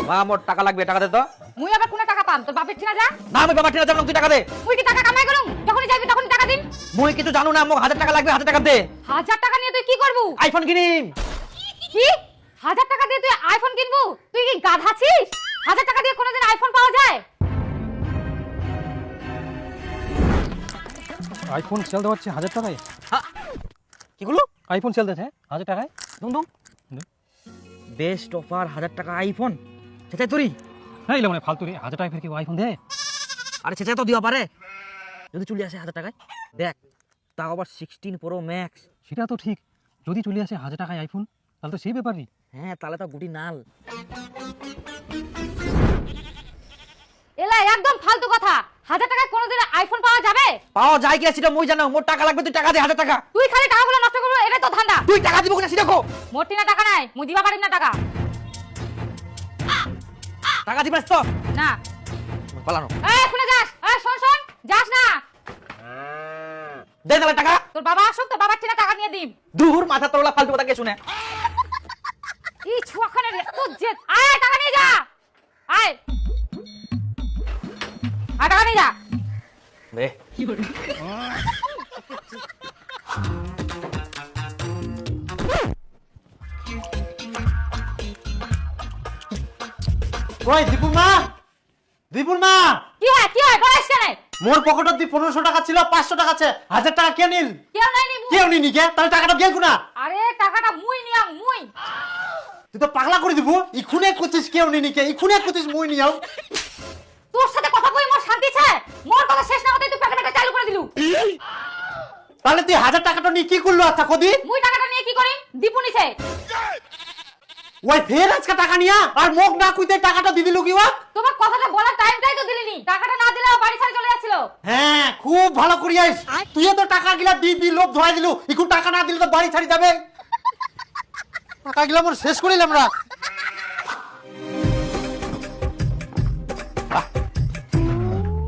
মা মোর টাকা লাগবে, টাকা দে তো। মুই আবার কোন টাকা পাম? তোর বাপের ঠিনা যা। না আমি বাবা ঠিনা যাব না, তুই টাকা দে। মুই কি টাকা কামাই করুম? যখনই যাইবি তখনই টাকা দিন। মুই কিছু জানো না, মোক 1000 টাকা লাগবে, 1000 টাকা দে। 1000 টাকা নিয়ে তুই কি করবু? আইফোন কিনিম। কি 1000 টাকা দিয়ে তুই আইফোন কিনবু? তুই কি গাধা ছিস? 1000 টাকা দিয়ে কোনোদিন আইফোন পাওয়া যায়? আইফোন সেল দেওয়া হচ্ছে 1000 টাকায়। কি গুলো? আইফোন সেল দিচ্ছে 1000 টাকায়। দুম বেস্ট অফার 1000 টাকা আইফোন। সেটাই তোরি? হ্যাঁ এলো মানে ফালতু রে, 1000 টাকায় ফের কি আইফোন দেয়? আরে সেটাই তো দিবা পারে যদি চলে আসে 1000 টাকায়। দেখ তাও আবার 16 প্রো ম্যাক্স। সেটা তো ঠিক, যদি চলে আসে 1000 টাকায় আইফোন তাহলে তো সেই ব্যাপারই। হ্যাঁ তাহলে তো গুটি নাল। এলা একদম ফালতু কথা। 1000 টাকায় কোনোদিন আইফোন পাওয়া যাবে? পাওয়া যায় কি সেটা মুই জানো। মোর টাকা লাগবে, তুই টাকা দে 1000 টাকা। তুই খালি টাকাগুলো নষ্ট করবি, এটা তো ধান্দা। তুই টাকা দিব কিনা সেটা কো। মোর টিনা টাকা নাই, মুই দিবা পারিম না টাকা। টাকা দিবাস তো না। পালানো। এই শুনে যাস? এই শোন শোন, যাস না। দে তাহলে টাকা। তোর বাবা আসুক, তোর বাবার টিনা টাকা নিয়ে দিম। দূর মাথা তোলা ফালতু কথা কে শুনে। এই ছুয়াখানের এত জেদ। আয় টাকা নিয়ে যা। আয় টাকা নিয়ে যা। বে ওই দীপুর মা, দীপুর মা, কি হয় বলিস কেন? মোর পকেটত দি 1500 টাকা ছিল, 500 টাকা আছে, 1000 টাকা কে নিল? কেউ নাই নি মুই। কেউ নিনি কে? তাহলে টাকাটা গেল কোনা? আরে টাকাটা মুই নিয়াম মুই। তুই তো পাগলা করে দিব। ইখুনে কইছিস কেউ নিনি কে, ইখুনে কইছিস মুই নিয়াও। তোর সাথে কথা কই মোর শান্তি চাই। মোর কথা শেষ না হতেই তুই পেটে চালু করে দিলু। তাহলে তুই 1000 টাকাটা নিয়ে কি করলো? আচ্ছা কদি মুই টাকাটা নিয়ে কি করি? দীপু নিছে। ওই ফের আজকে টাকা নিয়া আর মোক না কইতে টাকাটা দি দিল কি ওয়া? তোমার কথাটা বলার টাইমটাই তো দিলিনি। টাকাটা না দিলেও বাড়ি ছেড়ে চলে যাচ্ছিল। হ্যাঁ খুব ভালো করিয়াস। তুই তো টাকা গিলা দি লোভ ধরাই দিলু। ইখু টাকা না দিলে তো বাড়ি ছাড়ি যাবে। টাকা গিলা মোর শেষ করিলাম আমরা।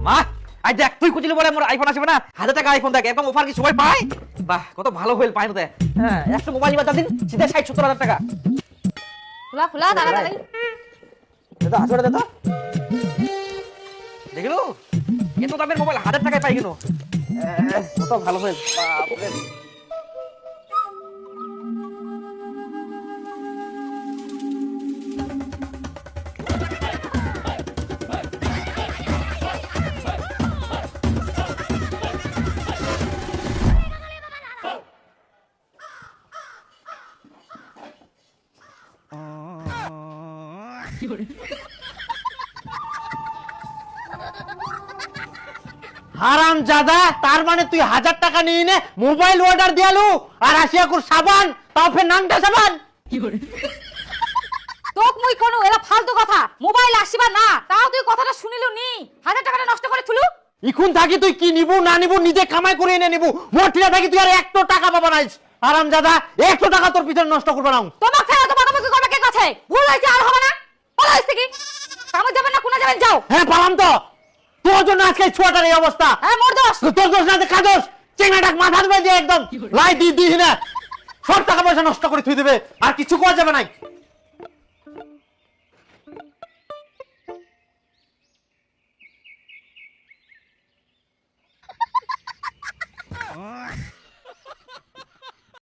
মা আই দেখ তুই কুচিলি বলে মোর আইফোন আসবে না। 1000 টাকা আইফোন দেখ, এরকম অফার কি সবাই পায়? বাহ কত ভালো হইল পায় না। হ্যাঁ একটা মোবাইল নিবা দিন সিধা 60-70 হাজার টাকা। খোলা খোলা তাড়াতাড়ি। দাদা আসলে দে তো। দেখিলো এত দামের মোবাইল 1000 টাকায় পাই কেন? কত ভালো হইল। বাপ রে। হারাম জাদা, তার মানে তুই 1000 টাকা নিয়ে নে মোবাইল অর্ডার দিয়ালু আর আসিয়া কর সাবান, তাও ফের নামটা সাবান। তোক মুই কোন এলা ফালতু কথা। মোবাইল আসিবা না, তাও তুই কথাটা শুনিলু নি। 1000 টাকাটা নষ্ট করে থুলু। ইখুন থাকি তুই কি নিবু না নিবু নিজে কামাই করে এনে নিবু। মোটিলা থাকি তুই আর 1 টাকা পাবা নাইস। হারাম জাদা 1 টাকা তোর পিছনে নষ্ট করবে না। তোমাক ছেড়ে তো মাতামাতি করবে কে কাছে? ভুল হইছে আর হবে না। পালা হইছে কি? কামে যাবেন না কোনা যাবেন যাও। হ্যাঁ পালাম তো। তোর জন্য আজকে ছোয়াটার এই অবস্থা। হ্যাঁ মোর দোষ। তোর দোষ না, কাদোষ। চেঙ্গাটাক মাথা ধরে দিয়ে একদম লাই দি না। সব টাকা পয়সা নষ্ট করে থুই দেবে আর কিছু করা যাবে না।